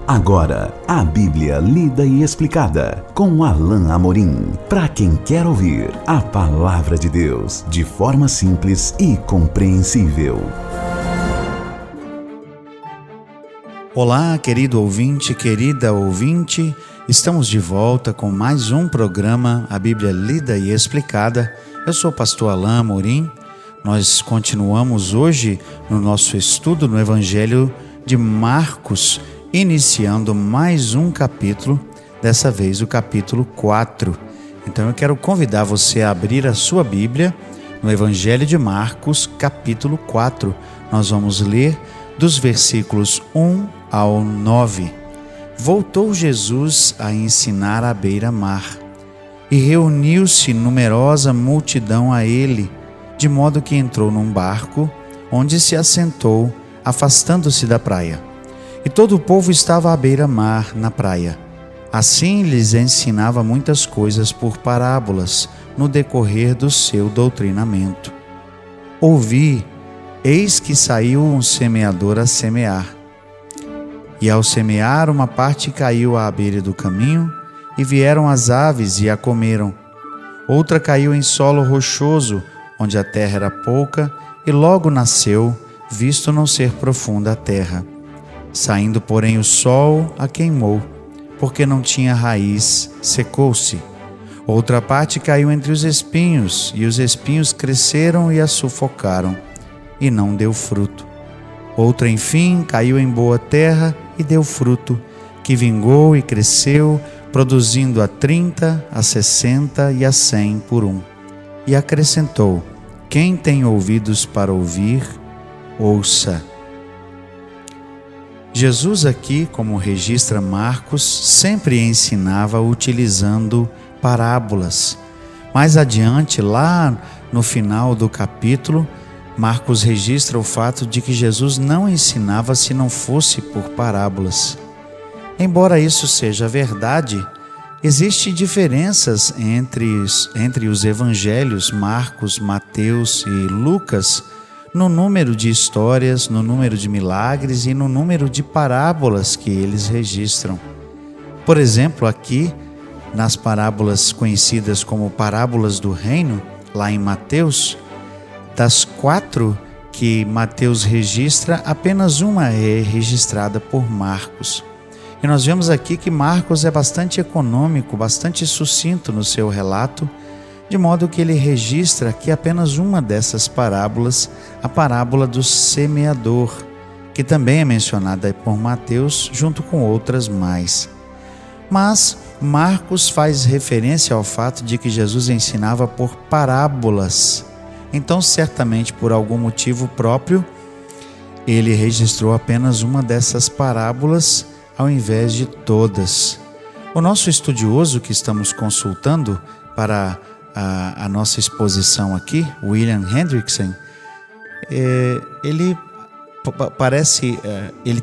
Agora, a Bíblia lida e explicada com Alain Amorim. Para quem quer ouvir a Palavra de Deus de forma simples e compreensível. Olá, querido ouvinte, querida ouvinte. Estamos de volta com mais um programa, a Bíblia lida e explicada. Eu sou o pastor Alain Amorim. Nós continuamos hoje no nosso estudo no Evangelho de Marcos, iniciando mais um capítulo, dessa vez o capítulo 4. Então eu quero convidar você a abrir a sua Bíblia no Evangelho de Marcos, capítulo 4. Nós vamos ler dos versículos 1 ao 9. Voltou Jesus a ensinar à beira-mar, e reuniu-se numerosa multidão a ele, de modo que entrou num barco, onde se assentou, afastando-se da praia. E todo o povo estava à beira-mar, na praia. Assim lhes ensinava muitas coisas por parábolas, no decorrer do seu doutrinamento. Ouvi, eis que saiu um semeador a semear. E ao semear, uma parte caiu à beira do caminho, e vieram as aves e a comeram. Outra caiu em solo rochoso, onde a terra era pouca, e logo nasceu, visto não ser profunda a terra. Saindo, porém, o sol a queimou, porque não tinha raiz, secou-se. Outra parte caiu entre os espinhos, e os espinhos cresceram e a sufocaram, e não deu fruto. Outra, enfim, caiu em boa terra e deu fruto, que vingou e cresceu, produzindo a 30, a 60 e a 100 por um. E acrescentou: quem tem ouvidos para ouvir, ouça. Jesus aqui, como registra Marcos, sempre ensinava utilizando parábolas. Mais adiante, lá no final do capítulo, Marcos registra o fato de que Jesus não ensinava se não fosse por parábolas. Embora isso seja verdade, existem diferenças entre os evangelhos Marcos, Mateus e Lucas no número de histórias, no número de milagres e no número de parábolas que eles registram. Por exemplo, aqui, nas parábolas conhecidas como parábolas do reino, lá em Mateus, das 4 que Mateus registra, apenas uma é registrada por Marcos. E nós vemos aqui que Marcos é bastante econômico, bastante sucinto no seu relato, de modo que ele registra aqui apenas uma dessas parábolas, a parábola do semeador, que também é mencionada por Mateus, junto com outras mais. Mas Marcos faz referência ao fato de que Jesus ensinava por parábolas. Então, certamente, por algum motivo próprio, ele registrou apenas uma dessas parábolas, ao invés de todas. O nosso estudioso que estamos consultando para a nossa exposição aqui, William Hendrickson, ele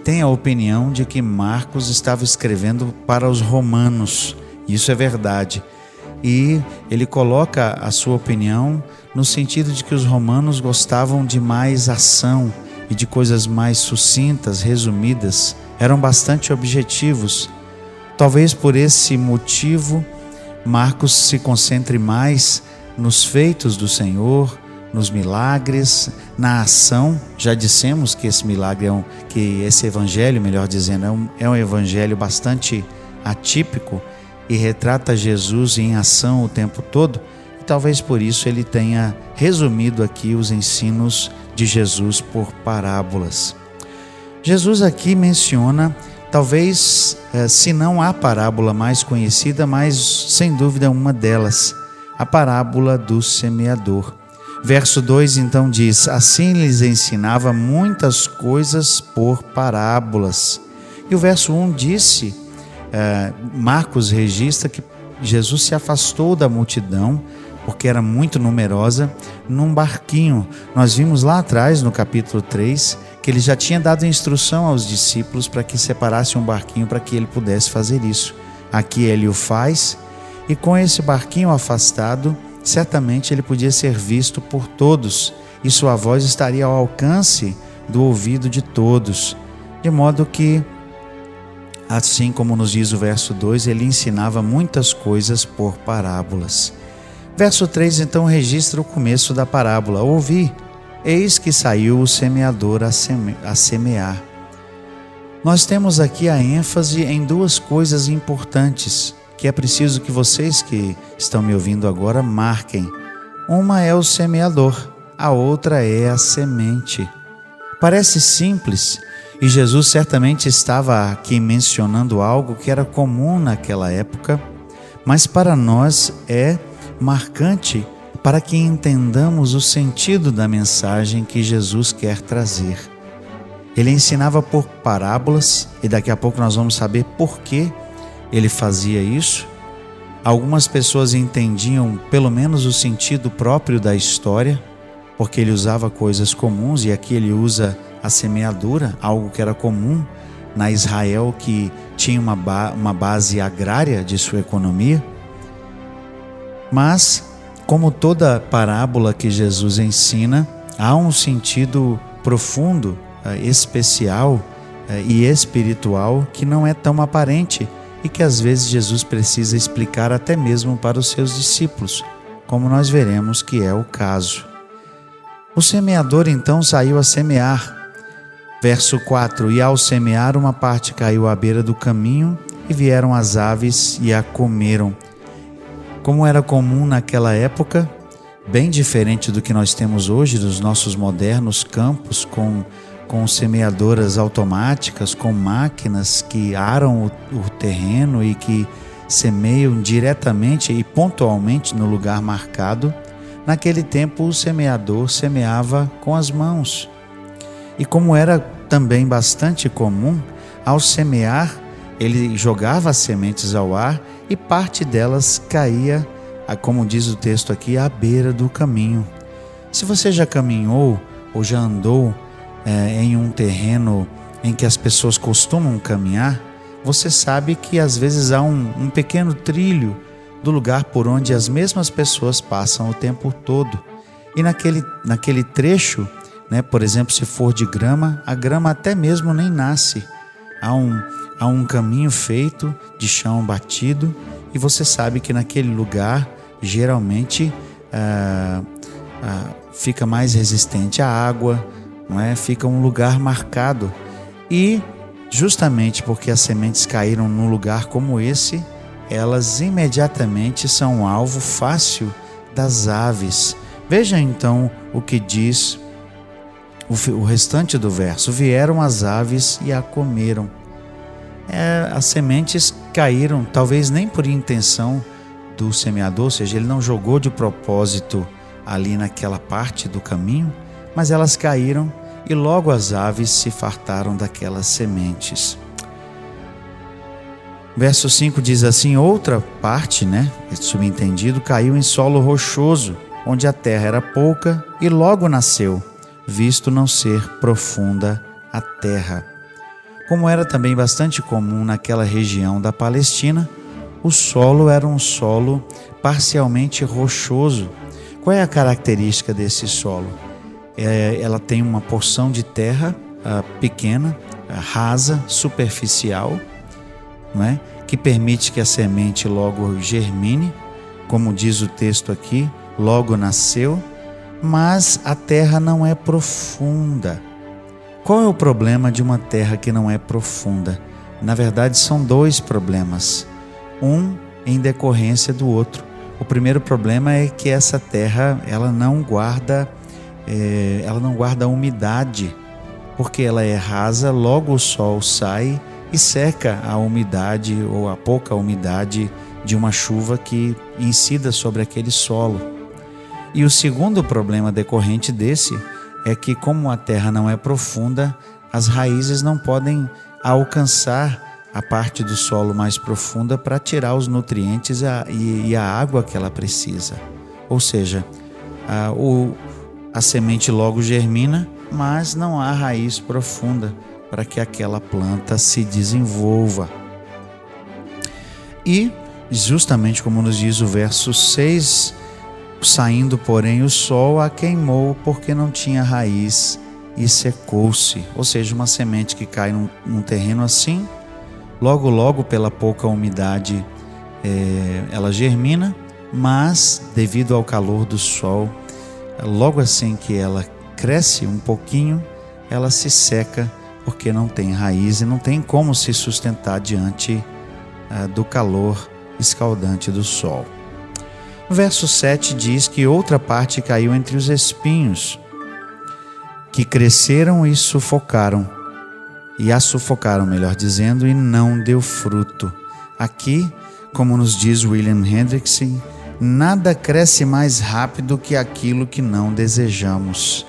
tem a opinião de que Marcos estava escrevendo para os romanos. Isso é verdade. E ele coloca a sua opinião no sentido de que os romanos gostavam de mais ação e de coisas mais sucintas, resumidas, eram bastante objetivos. Talvez por esse motivo, Marcos se concentre mais nos feitos do Senhor, nos milagres, na ação. Já dissemos que esse milagre que esse evangelho, melhor dizendo, é um evangelho bastante atípico e retrata Jesus em ação o tempo todo. E talvez por isso ele tenha resumido aqui os ensinos de Jesus por parábolas. Jesus aqui menciona, talvez, se não a parábola mais conhecida, mas sem dúvida uma delas, a parábola do semeador. Verso 2 então diz: assim lhes ensinava muitas coisas por parábolas. E o verso 1 disse, Marcos registra que Jesus se afastou da multidão, porque era muito numerosa, num barquinho. Nós vimos lá atrás, no capítulo 3, que ele já tinha dado instrução aos discípulos para que separassem um barquinho para que ele pudesse fazer isso. Aqui ele o faz, e com esse barquinho afastado, certamente ele podia ser visto por todos, e sua voz estaria ao alcance do ouvido de todos, de modo que Assim como nos diz o verso 2, ele ensinava muitas coisas por parábolas. Verso 3 então registra o começo da parábola. Ouvi, eis que saiu o semeador a semear. Nós temos aqui a ênfase em duas coisas importantes, que é preciso que vocês que estão me ouvindo agora marquem. Uma é o semeador, a outra é a semente. Parece simples, e Jesus certamente estava aqui mencionando algo que era comum naquela época, mas para nós é marcante para que entendamos o sentido da mensagem que Jesus quer trazer. Ele ensinava por parábolas, e daqui a pouco nós vamos saber por que ele fazia isso. Algumas pessoas entendiam pelo menos o sentido próprio da história, porque ele usava coisas comuns, e aqui ele usa a semeadura, algo que era comum na Israel que tinha uma base agrária de sua economia. Mas, como toda parábola que Jesus ensina, há um sentido profundo, especial e espiritual que não é tão aparente e que às vezes Jesus precisa explicar até mesmo para os seus discípulos, como nós veremos que é o caso. O semeador então saiu a semear. Verso 4, e ao semear uma parte caiu à beira do caminho e vieram as aves e a comeram. Como era comum naquela época, bem diferente do que nós temos hoje, dos nossos modernos campos com semeadoras automáticas, com máquinas que aram o terreno e que semeiam diretamente e pontualmente no lugar marcado. Naquele tempo o semeador semeava com as mãos. E como era também bastante comum, ao semear, ele jogava as sementes ao ar e parte delas caía, como diz o texto aqui, à beira do caminho. Se você já caminhou ou já andou em um terreno em que as pessoas costumam caminhar, você sabe que às vezes há um pequeno trilho do lugar por onde as mesmas pessoas passam o tempo todo. E naquele trecho, por exemplo, se for de grama, a grama até mesmo nem nasce. Há um caminho feito de chão batido e você sabe que naquele lugar geralmente fica mais resistente à água, não é? Fica um lugar marcado. E justamente porque as sementes caíram num lugar como esse, elas imediatamente são alvo fácil das aves. Veja então o que diz o restante do verso. Vieram as aves e a comeram. As sementes caíram, talvez nem por intenção do semeador, ou seja, ele não jogou de propósito ali naquela parte do caminho, mas elas caíram e logo as aves se fartaram daquelas sementes. Verso 5 diz assim, outra parte, subentendido, caiu em solo rochoso, onde a terra era pouca e logo nasceu, visto não ser profunda a terra. Como era também bastante comum naquela região da Palestina, o solo era um solo parcialmente rochoso. Qual é a característica desse solo? Ela tem uma porção de terra pequena, rasa, superficial, que permite que a semente logo germine, como diz o texto aqui, logo nasceu, mas a terra não é profunda. Qual é o problema de uma terra que não é profunda? Na verdade, são dois problemas, um em decorrência do outro. O primeiro problema é que essa terra ela não guarda umidade, porque ela é rasa, logo o sol sai e seca a umidade ou a pouca umidade de uma chuva que incida sobre aquele solo. E o segundo problema decorrente desse é que, como a terra não é profunda, as raízes não podem alcançar a parte do solo mais profunda para tirar os nutrientes e a água que ela precisa. Ou seja, a semente logo germina, mas não há raiz profunda para que aquela planta se desenvolva. E, justamente como nos diz o verso 6, saindo, porém, o sol a queimou porque não tinha raiz e secou-se. Ou seja, uma semente que cai num terreno assim, Logo, logo, pela pouca umidade, ela germina, mas devido ao calor do sol, logo assim que ela cresce um pouquinho, ela se seca porque não tem raiz e não tem como se sustentar diante do calor escaldante do sol. O verso 7 diz que outra parte caiu entre os espinhos, que cresceram e a sufocaram, melhor dizendo, e não deu fruto. Aqui, como nos diz William Hendrickson, nada cresce mais rápido que aquilo que não desejamos.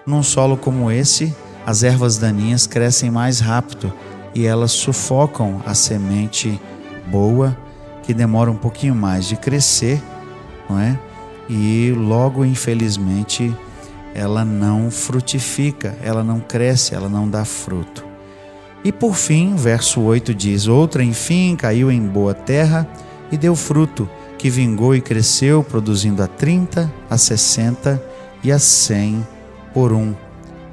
Num solo como esse, as ervas daninhas crescem mais rápido e elas sufocam a semente boa, que demora um pouquinho mais de crescer, não é? E logo, infelizmente, ela não frutifica, ela não cresce, ela não dá fruto. E por fim, verso 8 diz: outra, enfim, caiu em boa terra e deu fruto, que vingou e cresceu, produzindo a 30, a 60 e a 100 por um.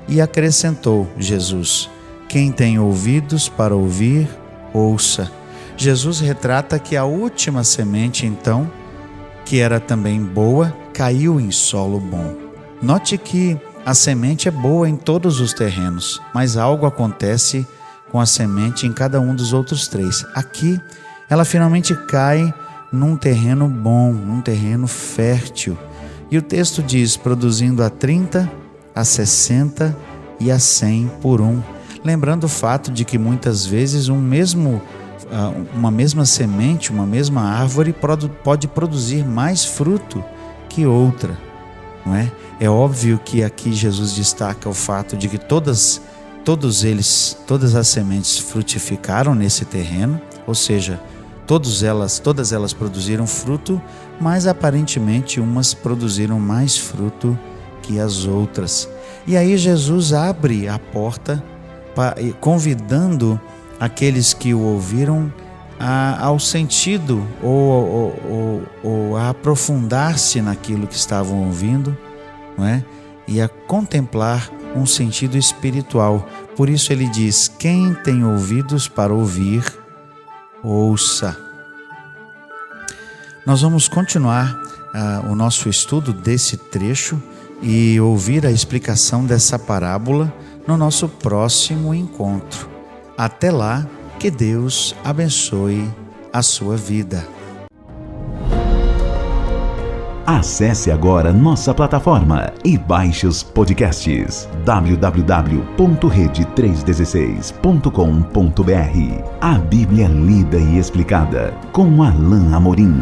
E acrescentou Jesus: quem tem ouvidos para ouvir, ouça. Jesus retrata que a última semente, então, que era também boa, caiu em solo bom. Note que a semente é boa em todos os terrenos, mas algo acontece com a semente em cada um dos outros três. Aqui, ela finalmente cai num terreno bom, num terreno fértil. E o texto diz: produzindo a 30, a 60 e a 100 por um. Lembrando o fato de que muitas vezes uma mesma semente, uma mesma árvore pode produzir mais fruto que outra, não é? É óbvio que aqui Jesus destaca o fato de que todas as sementes frutificaram nesse terreno, ou seja, todas elas produziram fruto, mas aparentemente umas produziram mais fruto que as outras. E aí Jesus abre a porta, convidando aqueles que o ouviram ao sentido ou a aprofundar-se naquilo que estavam ouvindo, não é? E a contemplar um sentido espiritual. Por isso ele diz: quem tem ouvidos para ouvir, ouça. Nós vamos continuar o nosso estudo desse trecho e ouvir a explicação dessa parábola no nosso próximo encontro. Até lá, que Deus abençoe a sua vida. Acesse agora nossa plataforma e baixe os podcasts www.rede316.com.br. A Bíblia lida e explicada com Alain Amorim.